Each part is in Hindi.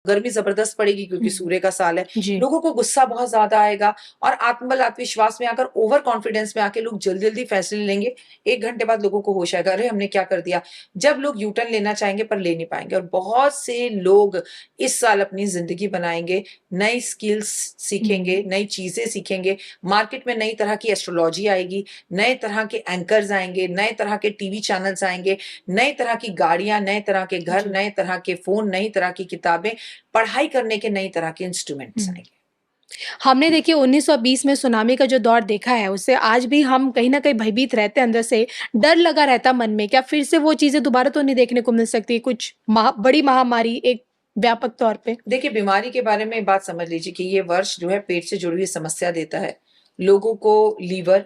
गर्मी जबरदस्त पड़ेगी क्योंकि सूर्य का साल है। जी। लोगों को गुस्सा बहुत ज्यादा आएगा और आत्मबल आत्मविश्वास में आकर ओवर कॉन्फिडेंस में आके लोग जल्दी जल्दी फैसले लेंगे। 1 घंटे बाद लोगों को होश आएगा, अरे हमने क्या कर दिया। जब लोग यू टर्न लेना चाहेंगे पर ले नहीं पाएंगे। और बहुत से लोग इस साल अपनी जिंदगी बनाएंगे, नई स्किल्स सीखेंगे, नई चीजें सीखेंगे। मार्केट में नई तरह की एस्ट्रोलॉजी आएगी, नए तरह के एंकर्स आएंगे, नए तरह के टीवी चैनल्स आएंगे, नए तरह की गाड़ियां, नए तरह के घर, जी। नए तरह के फोन, नई तरह की किताबें, पढ़ाई करने के नई तरह के इंस्ट्रूमेंट्स आएंगे। हमने देखिए 1920 में सुनामी का जो दौर देखा है, उससे आज भी हम कहीं न कहीं भयभीत रहते हैं, अंदर से डर लगा रहता मन में। क्या फिर से वो चीज़ें दोबारा तो नहीं देखने को मिल सकती? कुछ बड़ी महामारी एक व्यापक तौर पे? देखिए, बीमारी के बारे में बात समझ लीजिए कि ये वर्ष जो है पेट से जुड़ी हुई समस्या देता है। लोगों को लीवर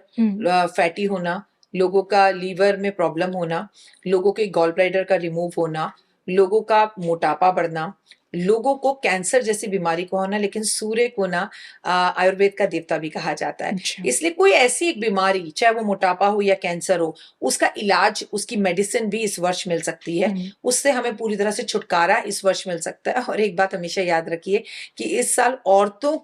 फैटी होना, लोगों का लीवर में प्रॉब्लम होना, लोगों के गॉल ब्लैडर का रिमूव होना, लोगों का मोटापा बढ़ना, लोगों को कैंसर जैसी बीमारी को होना। लेकिन सूर्य को ना आयुर्वेद का देवता भी कहा जाता है। अच्छा। इसलिए कोई ऐसी एक बीमारी, चाहे वो मोटापा हो या कैंसर हो, उसका इलाज, उसकी मेडिसिन भी इस वर्ष मिल सकती है। उससे हमें पूरी तरह से छुटकारा इस वर्ष मिल सकता है। और एक बात हमेशा याद रखिए कि इस साल औरतों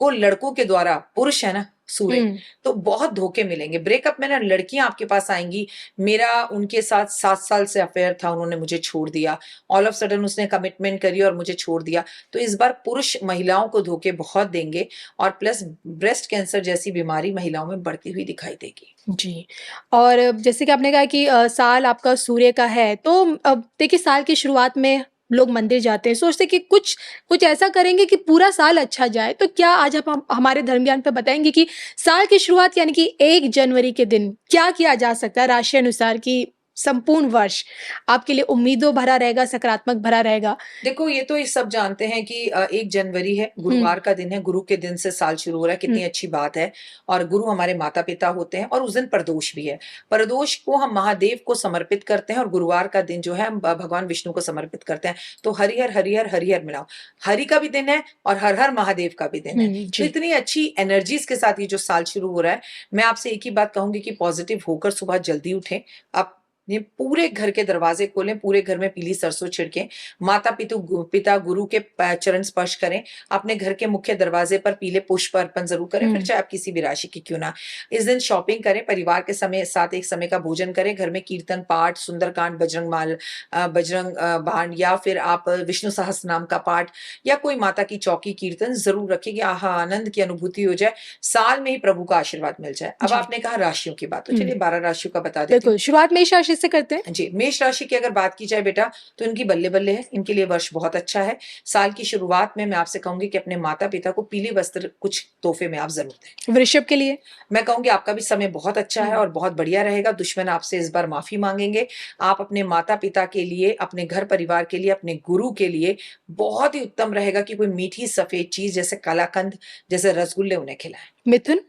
को लड़कों के द्वारा, पुरुष है ना सूर्य, तो बहुत धोखे मिलेंगे। ब्रेकअप में ना लड़कियां आपके पास आएंगी, मेरा उनके साथ 7 साल से अफेयर था, उन्होंने मुझे छोड़ दिया, ऑल ऑफ सडन उसने कमिटमेंट करी और मुझे छोड़ दिया। तो इस बार पुरुष महिलाओं को धोखे बहुत देंगे और प्लस ब्रेस्ट कैंसर जैसी बीमारी महिलाओं में बढ़ती हुई दिखाई देगी। जी। और जैसे कि आपने कहा कि साल आपका सूर्य का है, तो अब देखिए साल की शुरुआत में लोग मंदिर जाते हैं, सोचते हैं कि कुछ कुछ ऐसा करेंगे कि पूरा साल अच्छा जाए। तो क्या आज आप हम हमारे धर्म ज्ञान पे बताएँगे कि साल की शुरुआत यानी कि 1 जनवरी के दिन क्या किया जा सकता है राशि अनुसार कि संपूर्ण वर्ष आपके लिए उम्मीदों भरा रहेगा, सकारात्मक भरा रहेगा? देखो, ये तो ये सब जानते हैं कि 1 जनवरी है, गुरुवार का दिन है, गुरु के दिन से साल शुरू हो रहा है, कितनी अच्छी बात है। और गुरु हमारे माता पिता होते हैं और उस दिन प्रदोष भी है। प्रदोष को हम महादेव को समर्पित करते हैं और गुरुवार का दिन जो है हम भगवान विष्णु को समर्पित करते हैं। तो हरिहर हरिहर हरिहर मिलाओ, हरि का भी दिन है और हर हर महादेव का भी दिन है। तो जी। इतनी अच्छी एनर्जीज के साथ ये जो साल शुरू हो रहा है, मैं आपसे एक ही बात कहूंगी कि पॉजिटिव होकर सुबह जल्दी उठें। आप ये पूरे घर के दरवाजे खोलें, पूरे घर में पीली सरसों छिड़कें, माता पिता गुरु के चरण स्पर्श करें, अपने घर के मुख्य दरवाजे पर पीले पुष्प अर्पण जरूर करें, फिर चाहे आप किसी भी राशि की क्यों ना। इस दिन शॉपिंग करें, परिवार के साथ एक समय का भोजन करें, घर में कीर्तन पाठ, सुंदरकांड, बजरंग बाण या फिर आप विष्णु सहस्त्र नाम का पाठ या कोई माता की चौकी कीर्तन जरूर रखें कि आहा आनंद की अनुभूति हो जाए, साल में ही प्रभु का आशीर्वाद मिल जाए। अब आपने कहा राशियों की बात, तो चलिए 12 राशियों का बता देती हूँ। बिल्कुल, शुरुआत मेष राशि से करते हैं। जी, मेष राशि की अगर बात की जाए बेटा, तो इनकी बल्ले-बल्ले है, इनके लिए वर्ष बहुत अच्छा है। साल की शुरुआत में मैं आपसे कहूँगी कि अपने माता-पिता को पीले वस्त्र कुछ तोहफे में आप ज़रूर दें। वृषभ के लिए? मैं कहूँगी आपका भी समय बहुत अच्छा है और बहुत बढ़िया रहेगा। दुश्मन आपसे इस बार माफ़ी माँगेंगे। आप अपने माता-पिता के लिए, अपने घर परिवार के लिए, अपने गुरु के लिए बहुत ही उत्तम रहेगा कि कोई मीठी सफ़ेद चीज़ जैसे कलाकंद, जैसे रसगुल्ले उन्हें खिलाएँ। मिथुन?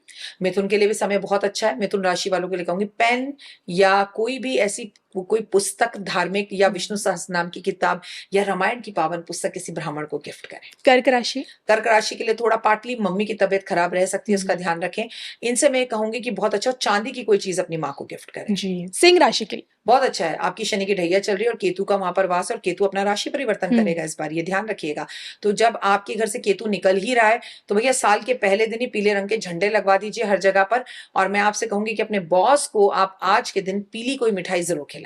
मिथुन के लिए भी समय बहुत अच्छा है। मिथुन राशि वालों के लिए कहूँगी पेन या कोई भी ऐसी कोई पुस्तक, धार्मिक या विष्णु सहस्त्र नाम की किताब या रामायण की पावन पुस्तक किसी ब्राह्मण को गिफ्ट करें। कर्क राशि? कर्क राशि के लिए थोड़ा पाटली, मम्मी की तबीयत खराब रह सकती है, उसका ध्यान रखें। इनसे मैं कहूँगी कि बहुत अच्छा, चांदी की कोई चीज़ अपनी माँ को गिफ्ट करें। जी। सिंह राशि के लिए? बहुत अच्छा है, आपकी शनि की ढैया चल रही है और केतु का वहां पर वास है और केतु अपना राशि परिवर्तन करेगा इस बार, ये ध्यान रखिएगा। तो जब आपके घर से केतु निकल ही रहा है, तो भैया साल के पहले दिन ही पीले रंग के झंडे लगवा दीजिए हर जगह पर। और मैं आपसे कहूंगी कि अपने बॉस को आप आज के दिन पीली कोई मिठाई जरूर खिलाएं।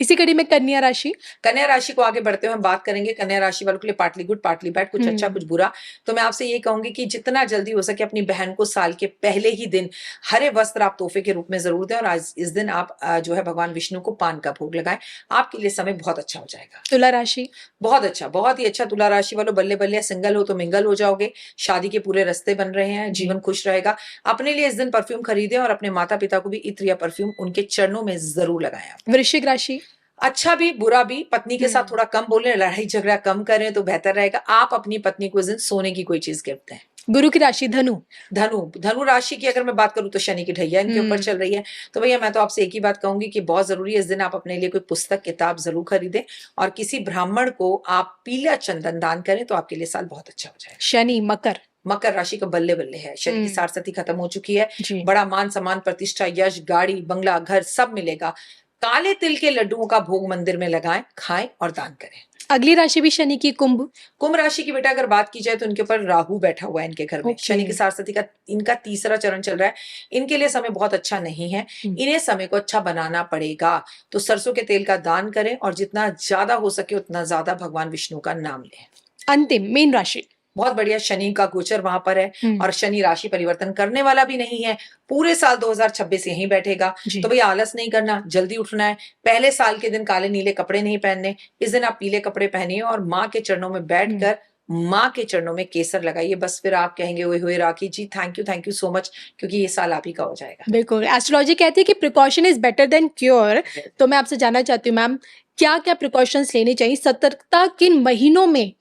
इसी कड़ी में कन्या राशि? कन्या राशि को आगे बढ़ते हुए हम बात करेंगे। कन्या राशि वालों के लिए पार्टली गुड पार्टली बैड, कुछ अच्छा कुछ बुरा। तो मैं आपसे ये कहूंगी कि जितना जल्दी हो सके अपनी बहन को साल के पहले ही दिन हरे वस्त्र आप तोहफे के रूप में जरूर दें और आज इस दिन आप जो है भगवान विष्णु को पान का भोग लगाएं। आपके लिए समय बहुत अच्छा हो जाएगा। तुला राशि? बहुत अच्छा, बहुत ही अच्छा। तुला राशि वालों बल्ले बल्ले, सिंगल हो तो मिंगल हो जाओगे, शादी के पूरे रास्ते बन रहे हैं, जीवन खुश रहेगा। अपने लिए इस दिन परफ्यूम खरीदें और अपने माता पिता को भी इत्र या परफ्यूम उनके चरणों में जरूर लगाएं। वृश्चिक राशि? अच्छा भी बुरा भी, पत्नी के साथ थोड़ा कम बोलें, लड़ाई झगड़ा कम करें तो बेहतर रहेगा। आप अपनी पत्नी को इस दिन सोने की कोई चीज गिफ्ट दें। गुरु की राशि धनु? धनु राशि की अगर मैं बात करूं तो शनि की ढैया इनके ऊपर चल रही है। तो भैया मैं तो आपसे एक ही बात कहूंगी कि बहुत जरूरी है इस दिन आप अपने लिए कोई पुस्तक किताब जरूर खरीदें और किसी ब्राह्मण को आप पीला चंदन दान करें तो आपके लिए साल बहुत अच्छा हो जाएगा। शनि मकर? मकर राशि का बल्ले बल्ले है, शनि की सारसती खत्म हो चुकी है। बड़ा मान सम्मान, प्रतिष्ठा, यश, गाड़ी, बंगला, घर सब मिलेगा। काले तिल के लड्डुओं का भोग मंदिर में लगाएं, खाएं और दान करें। अगली राशि भी शनि की कुंभ। कुंभ राशि की बेटा अगर बात की जाए तो इनके ऊपर राहु बैठा हुआ है इनके घर में। ओके। शनि के सारस्वती का इनका तीसरा चरण चल रहा है। इनके लिए समय बहुत अच्छा नहीं है। इन्हें समय को अच्छा बनाना पड़ेगा। तो सरसों के तेल का दान करें और जितना ज्यादा हो सके उतना ज्यादा भगवान विष्णु का नाम लें। अंतिम मीन राशि। बहुत बढ़िया, शनि का गोचर वहां पर है और शनि राशि परिवर्तन करने वाला भी नहीं है। पूरे साल 2026 यहीं बैठेगा। जी। तो भैया आलस नहीं करना, जल्दी उठना है। पहले साल के दिन काले नीले कपड़े नहीं पहनने। इस दिन आप पीले कपड़े पहनिए और माँ के चरणों में बैठकर माँ के चरणों में केसर लगाइए। बस फिर आप कहेंगे ओए होए राखी जी थैंक यू सो मच, क्योंकि ये साल आप ही का हो जाएगा। बिल्कुल, एस्ट्रोलॉजी कहती है कि precaution is better than cure. तो मैं आपसे जानना चाहती हूँ मैम, क्या क्या प्रिकॉशंस लेने चाहिए? सतर्कता किन महीनों में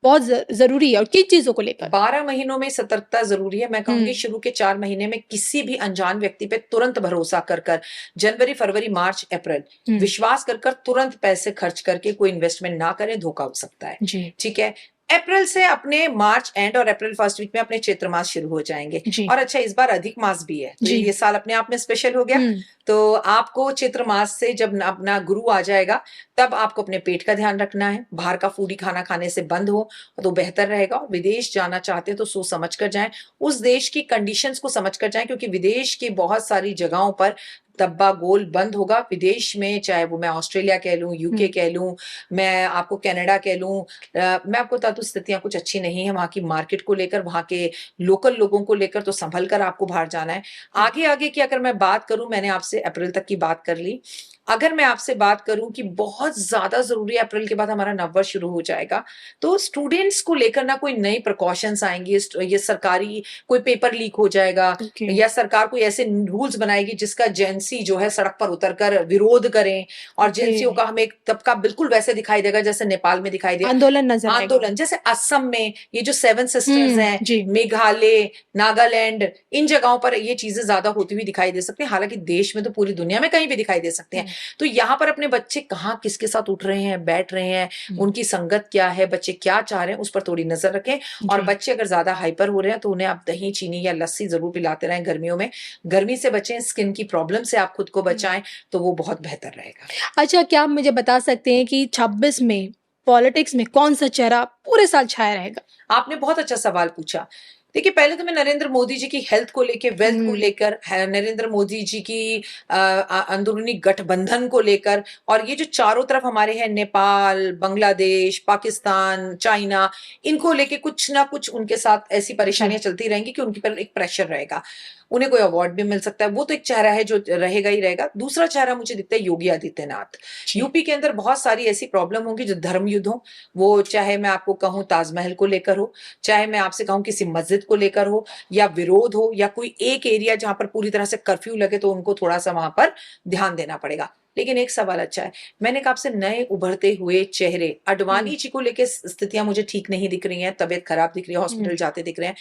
बहुत जरूरी है और किन चीजों को लेकर? 12 महीनों में सतर्कता जरूरी है। मैं कहूंगी शुरू के 4 महीने में किसी भी अनजान व्यक्ति पे तुरंत भरोसा कर जनवरी फरवरी मार्च अप्रैल विश्वास कर तुरंत पैसे खर्च करके कोई इन्वेस्टमेंट ना करें, धोखा हो सकता है। ठीक है। अप्रैल से अपने मार्च एंड और अप्रैल फर्स्ट वीक में अपने चैत्र मास शुरू हो जाएंगे। और अच्छा, इस बार अधिक मास भी है तो ये साल अपने आप में स्पेशल हो गया। तो आपको चैत्र मास से जब अपना गुरु आ जाएगा तब आपको अपने पेट का ध्यान रखना है। बाहर का फूडी खाना खाने से बंद हो तो बेहतर रहेगा। विदेश जाना चाहते हैं तो सोच समझ कर जाएं, उस देश की कंडीशंस को समझ कर जाएं, क्योंकि विदेश की बहुत सारी जगहों पर तब्बा गोल बंद होगा। विदेश में चाहे वो मैं ऑस्ट्रेलिया कह लूं, यूके कह लूं, मैं आपको कनाडा कह लूं, मैं आपको बता दूं स्थितियां कुछ अच्छी नहीं है वहां की मार्केट को लेकर, वहां के लोकल लोगों को लेकर। तो संभल कर आपको बाहर जाना है। आगे की अगर मैं बात करूं, मैंने आपसे अप्रैल तक की बात कर ली। अगर मैं आपसे बात करूं कि बहुत ज्यादा जरूरी है, अप्रैल के बाद हमारा नववर्ष शुरू हो जाएगा, तो स्टूडेंट्स को लेकर ना कोई नई प्रिकॉशंस आएंगी। ये सरकारी कोई पेपर लीक हो जाएगा या सरकार कोई ऐसे रूल्स बनाएगी जिसका जेंसी जो है सड़क पर उतरकर विरोध करें, और जेंसियों का हमें एक तबका बिल्कुल वैसे दिखाई देगा जैसे नेपाल में दिखाई दिया आंदोलन, जैसे असम में ये जो 7 सिस्टर्स हैं, मेघालय, नागालैंड, इन जगहों पर ये चीजें ज्यादा होती हुई दिखाई दे सकती है। हालांकि देश में तो पूरी दुनिया में कहीं भी दिखाई दे सकते हैं। तो यहाँ पर अपने बच्चे कहाँ किसके साथ उठ रहे हैं, बैठ रहे हैं, उनकी संगत क्या है, बच्चे क्या चाह रहे हैं, उस पर थोड़ी नजर रखें। और बच्चे अगर ज्यादा हाइपर हो रहे हैं तो उन्हें आप दही चीनी या लस्सी जरूर पिलाते रहें। गर्मियों में गर्मी से बचें, स्किन की प्रॉब्लम से आप खुद को बचाएं, तो वो बहुत बेहतर रहेगा। अच्छा, क्या आप मुझे बता सकते हैं कि 26 में पॉलिटिक्स में कौन सा चेहरा पूरे साल छाया रहेगा? आपने बहुत अच्छा सवाल पूछा। देखिए, पहले तो मैं नरेंद्र मोदी जी की हेल्थ को लेकर, वेल्थ को लेकर, नरेंद्र मोदी जी की अंदरूनी गठबंधन को लेकर, और ये जो चारों तरफ हमारे हैं नेपाल, बांग्लादेश, पाकिस्तान, चाइना, इनको लेके कुछ ना कुछ उनके साथ ऐसी परेशानियां चलती रहेंगी कि उनके पर एक प्रेशर रहेगा। उन्हें कोई अवार्ड भी मिल सकता है। वो तो एक चेहरा है जो रहेगा ही रहेगा। दूसरा चेहरा मुझे दिखता है योगी आदित्यनाथ। यूपी के अंदर बहुत सारी ऐसी प्रॉब्लम होंगी जो धर्म युद्ध हो, वो चाहे मैं आपको कहूं ताजमहल को लेकर हो, चाहे मैं आपसे कहूं किसी मस्जिद को लेकर हो, या विरोध हो, या कोई एक एरिया जहां पर पूरी तरह से कर्फ्यू लगे, तो उनको थोड़ा सा वहां पर ध्यान देना पड़ेगा। लेकिन एक सवाल अच्छा है, मैंने कहा आपसे नए उभरते हुए चेहरे, अडवाणी जी को लेकर स्थितियां मुझे ठीक नहीं दिख रही हैं, तबियत खराब दिख रही है, हॉस्पिटल जाते दिख रहे हैं।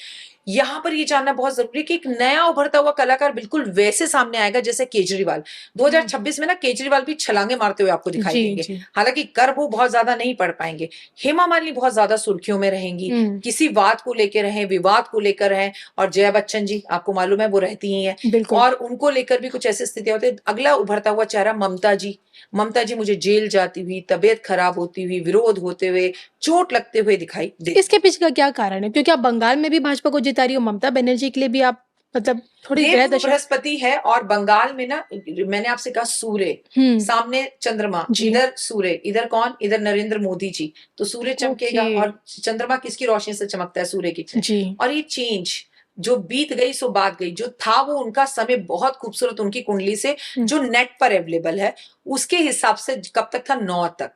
यहां पर ये जानना बहुत जरूरी है कि एक नया उभरता हुआ कलाकार बिल्कुल वैसे सामने आएगा जैसे केजरीवाल। 2026 में ना केजरीवाल भी छलांगे मारते हुए आपको दिखाई देंगे। हालांकि कर वो बहुत ज्यादा नहीं पढ़ पाएंगे। हेमा मालिनी बहुत ज्यादा सुर्खियों में रहेंगी, किसी बात को लेकर रहें, विवाद को लेकर रहें। और जया बच्चन जी, आपको मालूम है वो रहती ही हैं, और उनको लेकर भी कुछ ऐसी स्थितियां होती है। अगला उभरता हुआ चेहरा ममता जी मुझे जेल जाती हुई, तबियत खराब होती हुई, विरोध होते हुए, चोट लगते हुए दिखाई दे। इसके पीछे का क्या कारण है? क्योंकि आप बंगाल में भी भाजपा को जिता रही हो, ममता बनर्जी के लिए भी आप मतलब थोड़ी ग्रह दशा। बृहस्पति है, और बंगाल में ना मैंने आपसे कहा सूर्य, सामने चंद्रमा, इधर सूर्य, इधर कौन, इधर नरेंद्र मोदी जी, तो सूर्य चमकेगा। और चंद्रमा किसकी रोशनी से चमकता है? सूर्य की। और ये चेंज जो बीत गई सो बात गई, जो था वो उनका समय बहुत खूबसूरत उनकी कुंडली से जो नेट पर अवेलेबल है उसके हिसाब से कब तक था? 9 तक,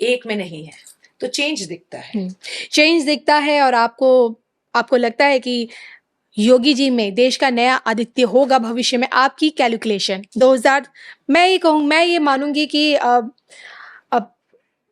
1 में नहीं है। तो चेंज दिखता है, चेंज दिखता है। और आपको लगता है कि योगी जी में देश का नया आदित्य होगा भविष्य में? आपकी कैलकुलेशन 2000, मैं ये मानूंगी कि अब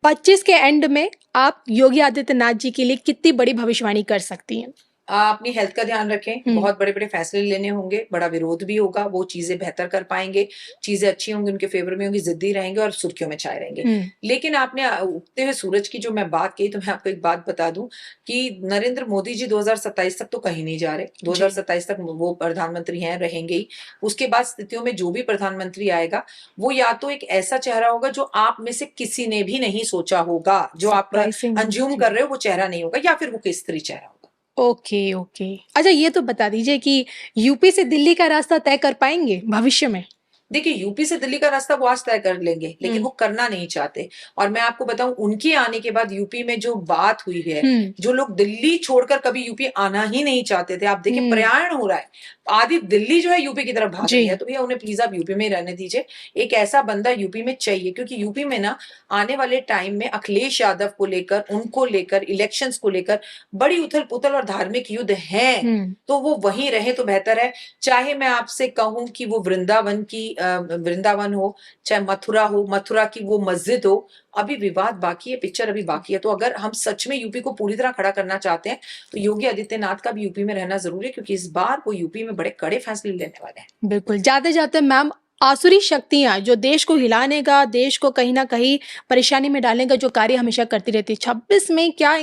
25 के एंड में आप योगी आदित्यनाथ जी के लिए कितनी बड़ी भविष्यवाणी कर सकती हैं? अपनी हेल्थ का ध्यान रखें, बहुत बड़े-बड़े फैसले लेने होंगे, बड़ा विरोध भी होगा, वो चीज़ें बेहतर कर पाएँगे, चीज़ें अच्छी होंगी, उनके फ़ेवर में होंगी, ज़िद्दी रहेंगे और सुर्खियों में छाए रहेंगे। हुँ, लेकिन आपने उगते हुए सूरज की जो मैं बात कही, तो मैं आपको एक बात बता दूँ कि नरेंद्र मोदी जी 2027 तक तो कहीं नहीं जा रहे, जी। 2027 तक वो प्रधानमंत्री हैं, रहेंगे ही। उसके बाद स्थितियों में जो भी प्रधानमंत्री आएगा, वो या तो एक ऐसा चेहरा होगा जो आप में से किसी ने भी नहीं सोचा होगा, जो आप सरप्राइज़िंग अज़्यूम जी। कर रहे हो वो चेहरा नहीं होगा या फिर वो कोई स्त्री चेहरा होगा। Okay, okay. अच्छा ये तो बता दीजिए कि यूपी से दिल्ली का रास्ता तय कर पाएँगे भविष्य में? देखिए, यूपी से दिल्ली का रास्ता वो आज तय कर लेंगे, लेकिन हुँ, वो करना नहीं चाहते। और मैं आपको बताऊँ, उनके आने के बाद यूपी में जो बात हुई है, हुँ, जो लोग दिल्ली छोड़कर कभी यूपी आना ही नहीं चाहते थे, आप देखिए हुँ, प्रयाण हो रहा है। आधी दिल्ली जो है यूपी की तरफ भाग रही है, जी, तो भैया उन्हें प्लीज़ आप यूपी में ही रहने दीजिए। एक ऐसा बंदा यूपी में चाहिए, क्योंकि यूपी में ना आने वाले टाइम में अखिलेश यादव को लेकर, उनको लेकर, इलेक्शंस को लेकर बड़ी उथल-पुथल और धार्मिक युद्ध हैं, हुँ, तो वो वहीं रहे तो बेहतर है। चाहे मैं आपसे कहूँ कि वो वृंदावन हो, चाहे मथुरा हो, मथुरा की वो मस्जिद हो, अभी विवाद बाकी है, पिक्चर अभी बाकी है। तो अगर हम सच में यूपी को पूरी तरह खड़ा करना चाहते हैं, तो योगी आदित्यनाथ का भी यूपी में रहना ज़रूरी है, क्योंकि इस बार वो यूपी में बड़े कड़े फैसले लेने वाले हैं। बिल्कुल। जाते-जाते मैम आसुरी शक्तियाँ जो देश को हिलाने का, देश को कहीं न कहीं परेशानी में डालने का जो कार्य हमेशा करती रहती है, 26 में क्या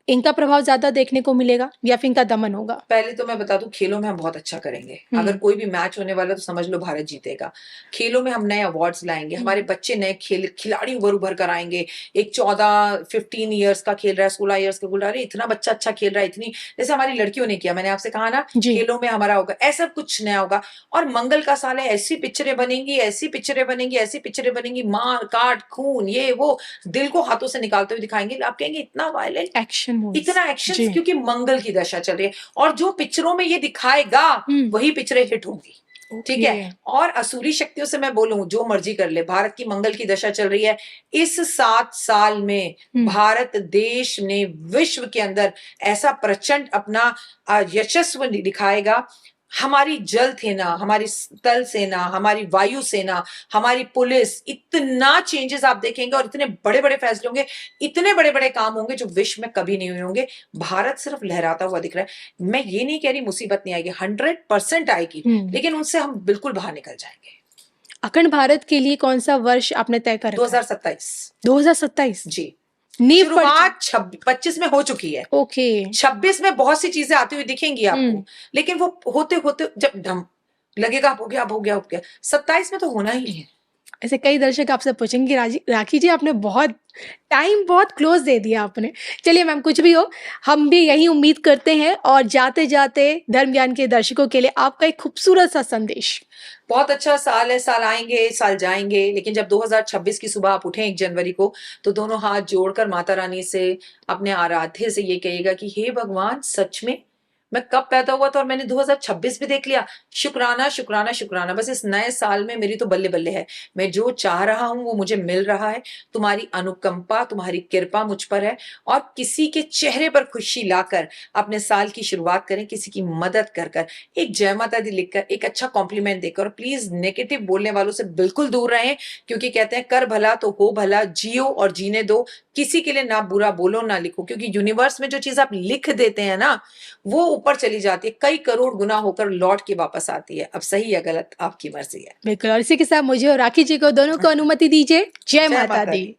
इनका प्रभाव ज़्यादा देखने को मिलेगा या फिर इनका दमन होगा? पहले तो मैं बता दूँ, खेलों में हम बहुत अच्छा करेंगे। अगर हुँ, कोई भी मैच होने वाला है तो समझ लो भारत जीतेगा। खेलों में हम नए अवार्ड्स लाएँगे, हमारे हुँ, बच्चे नए खिलाड़ी उभर-उभर कर आएँगे। एक 14-15 इयर्स का खेल रहा है, 16 इयर्स का खेल रहा है, अरे इतना बच्चा अच्छा खेल रहा है, इतनी जैसे हमारी लड़कियों ने किया, मैंने आपसे कहा ना, जी। खेलों में हमारा होगा, ऐसा कुछ नया होगा। और मंगल का साल है, ऐसी पिक्चरें बनेंगी, ऐसी पिक्चरें बनेंगी, ऐसी पिक्चरें बनेंगी, मार-काट, खून, ये वो, दिल को हाथों से निकालते हुए दिखाएँगे। आप कहेंगे इतना वायलेंट, एक्शन मूवीज़। इतना एक्शंस, जी। क्योंकि मंगल की दशा चल रही है और जो पिक्चरों में ये दिखाएगा हुँ, वही पिक्चरें हिट होंगी। ठीक ओके। है? और असुरी शक्तियों से मैं बोलूँ जो मर्ज़ी कर ले, भारत की मंगल की दशा चल रही है। इस 7 साल में हुँ, भारत देश ने विश्व के अंदर ऐसा प्रचंड अपना यशस्व दिखाएगा। हमारी जल सेना, हमारी स्थल सेना, हमारी वायु सेना, हमारी पुलिस, इतना चेंजेस आप देखेंगे और इतने बड़े-बड़े फैसले होंगे, इतने बड़े-बड़े काम होंगे जो विश्व में कभी नहीं हुए होंगे। भारत सिर्फ लहराता हुआ दिख रहा है। मैं ये नहीं कह रही मुसीबत नहीं आएगी, 100% आएगी, हुँ। लेकिन उनसे हम बिल्कुल बाहर निकल जाएँगे। अखंड भारत के लिए कौन-सा वर्ष आपने तय कर रखा है? 2027 2027 जी। नींव पड़ च शुरुआत 25 में हो चुकी है। ओके। 26 में बहुत सी चीज़ें आती हुई दिखेंगी हुँ। आपको, लेकिन वो होते-होते जब ढम लगेगा अब हो गया, अब हो गया, अब हो गया। 27 में तो होना ही है। ऐसे कई दर्शक आपसे पूछेंगे राखी जी आपने बहुत क्लोज़ दे दिया आपने। चलिए मैम कुछ भी हो, हम भी यही उम्मीद करते हैं और जाते-जाते धर्म ज्ञान के दर्शकों के लिए आपका एक खूबसूरत-सा संदेश। बहुत अच्छा साल है, साल आएँगे, साल जाएँगे, लेकिन जब 2026 की सुबह आप उठें 1 जनवरी को, तो दोनों हाथ जोड़कर माता रानी से, अपने आराध्य से ये कहिएगा कि हे भगवान, सच में मैं कब पैदा हुआ था और मैंने 2026 भी देख लिया। शुक्राना, शुक्राना, शुक्राना। बस इस नए साल में मेरी तो बल्ले-बल्ले है। मैं जो चाह रहा हूँ वो मुझे मिल रहा है। तुम्हारी अनुकंपा, तुम्हारी कृपा मुझ पर है और किसी के चेहरे पर खुशी लाकर अपने साल की शुरुआत करें, किसी की मदद कर एक जय माता दी लिखकर, एक अच्छा कॉम्प्लीमेंट देकर, और प्लीज़ नेगेटिव बोलने वालों से बिल्कुल दूर रहें, क्योंकि कहते हैं कर भला तो हो भला, जियो और जीने दो। किसी के लिए ना बुरा बोलो, ना लिखो, क्योंकि यूनिवर्स में जो चीज़ आप लिख देते हैं ना, वो ऊपर चली जाती है, कई करोड़ गुना होकर लौट के वापस आती है। अब सही या गलत आपकी मर्ज़ी है। बिल्कुल और इसी के साथ मुझे और राखी जी को दोनों को अनुमति दीजिए। जय जय माता माता दी। दी।